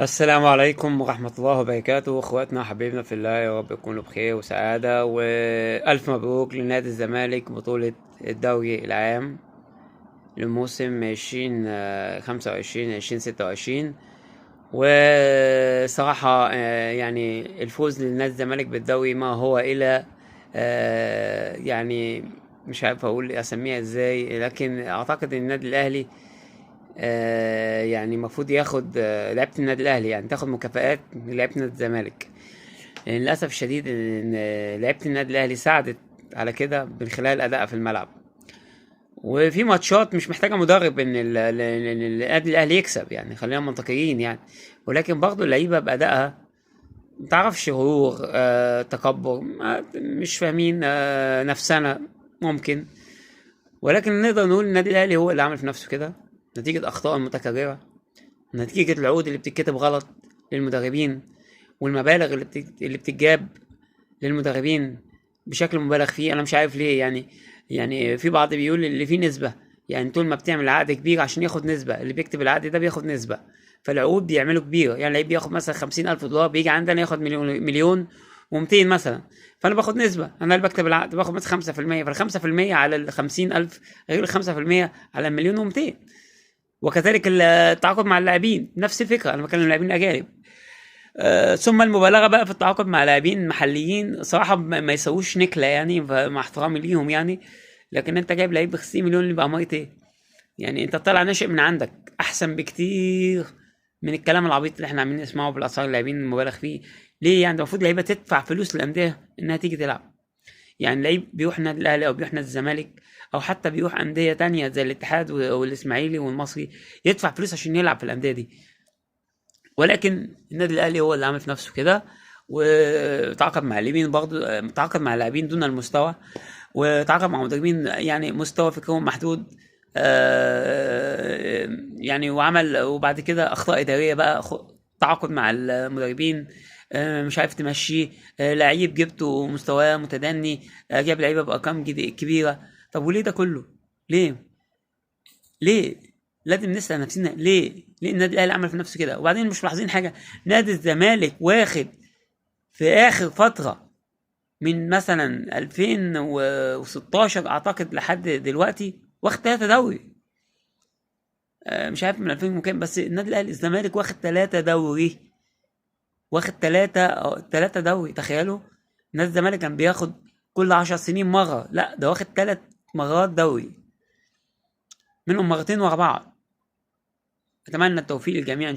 السلام عليكم ورحمة الله وبركاته، اخواتنا وحبايبنا في الله، يا رب يكونوا بخير وسعادة، والف مبروك لنادي الزمالك بطولة الدوري العام لموسم 2025 2026. وصراحة يعني الفوز لنادي الزمالك بالدوري ما هو إلى يعني مش عارف أقول أسميها إزاي، لكن أعتقد إن النادي الأهلي يعني المفروض ياخد لعيبة النادي الأهلي، يعني تاخد مكافآت لعيبة نادي الزمالك. يعني للأسف الشديد إن لعيبة النادي الأهلي ساعدت على كده من خلال أدائها في الملعب. وفي ماتشات مش محتاجة مدرب إن النادي الأهلي يكسب، يعني خلينا منطقيين يعني. ولكن برضه اللعيبة بأدائها متعرفش غرور تكبر، مش فاهمين نفسنا ممكن. ولكن نقدر نقول النادي الأهلي هو اللي عمل في نفسه كده، نتيجة أخطاء متكررة، نتيجة العقود اللي بتتكتب غلط للمدربين، والمبالغ اللي بتتجاب للمدربين بشكل مبالغ فيه. انا مش عارف ليه يعني في بعض بيقول اللي فيه نسبة، يعني طول ما بتعمل عقد كبير عشان ياخد نسبة، اللي بيكتب العقد ده بياخد نسبة. فالعقود بيعملوا كبيرة، يعني اللعيب بياخد مثلا 50,000 دولار، بيجي عندنا ياخد مليون و200 مثلا. فأنا باخد نسبة، أنا اللي بكتب العقد باخد مثلا 5%، فال5% على ال50,000 غير ال5% على المليون و200. وكذلك التعاقد مع اللاعبين نفس الفكرة، أنا بكلم اللاعبين الأجانب. ثم المبالغه بقى في التعاقد مع لاعبين محليين صراحه ما يسووش نكله، يعني مع احترامي ليهم يعني. لكن انت جايب لعيب ب 50 مليون اللي بقى ميه ايه؟ يعني انت طالع ناشئ من عندك احسن بكتير من الكلام العبيط اللي احنا عاملين نسمعه بالاسعار اللاعبين المبالغ فيه. ليه يعني؟ ده المفروض لعيبه تدفع فلوس للانديه انها تيجي تلعب. يعني لعيب بيروح النادي الاهلي او بيروح نادي الزمالك، او حتى بيروح انديه تانية زي الاتحاد والاسماعيلي والمصري، يدفع فلوس عشان يلعب في الانديه دي. ولكن النادي الاهلي هو اللي عمل في نفسه كده، وتعاقد مع لاعبين برضه، تعاقد مع لاعبين دون المستوى، وتعاقد مع مدربين يعني مستوى فكرهم محدود. يعني وبعد كده اخطاء اداريه بقى، تعاقد مع المدربين مش عارف تمشيه. لعيب جبته مستواه متدني، جاب لعيبه بارقام كبيره. طب وليه ده كله؟ ليه؟ ليه؟ لازم نسأل نفسنا ليه النادي الاهلي عمل في نفسه كده؟ وبعدين مش ملاحظين حاجه؟ نادي الزمالك واخد في اخر فتره من مثلا 2016 اعتقد لحد دلوقتي واخد 3 دوري. مش عارف من 2000 وكام، بس النادي الاهلي الزمالك واخد 3 دوري، واخد 3 دوري. تخيلوا، نادي الزمالك كان بياخد كل 10 سنين مره، لا ده واخد 3 مرات دوري، منهم مرتين ورا بعض. اتمنى التوفيق للجميع.